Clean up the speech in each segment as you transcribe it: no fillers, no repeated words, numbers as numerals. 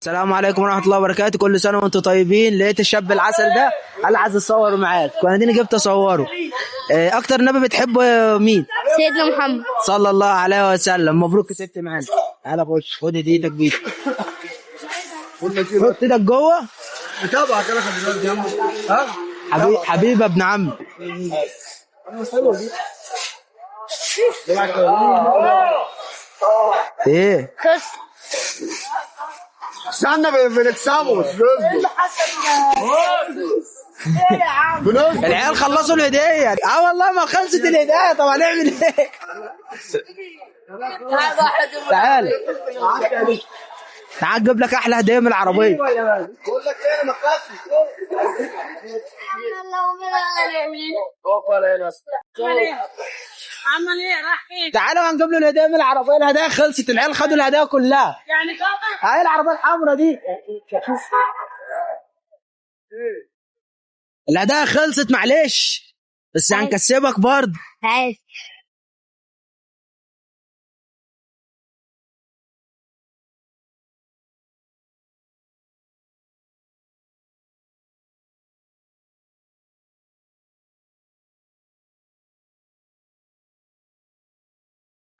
السلام عليكم ورحمة الله وبركاته. كل سنة وانتم طيبين. لقيت الشاب العسل ده قال عايز اصور معاك، وانا ديني جبت اصوره. اكتر نبي بتحبه مين؟ سيدنا محمد صلى الله عليه وسلم. مبروك كسبت معانا. تعالى خش، خد ايدك بيدك، حط ايدك جوه. متابعة كده ها حبيب ابن عمي. ايه خس استنى بنكسبه العيال خلصوا الهدية. والله ما خلصت الهدية. طب هنعمل ايه؟ تعال تعال اجيب لك احلى هدية من العربية. بقول لك ايه ما تخافش. عمل ايه؟ راح فين؟ تعالوا هنجيب له الهدية من العربية. الهدايا خلصت، العيال خدوا الهدايا كلها. يعني كفر؟ هاي العربية الحمراء دي الهدايا خلصت، معلش بس هنكسبك برضه. عايز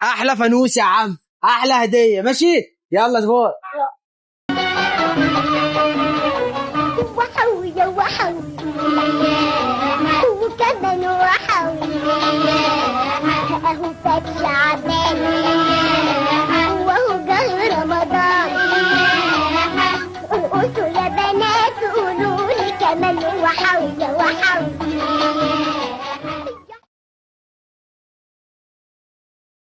احلى فانوس يا عم، احلى هدية. ماشي يلا فوق. وحوي وحوي وكمان وحوي اهو فات شعبان وهو جه رمضان ارقصوا يا بنات قولوا لي كمان وحوي وحوي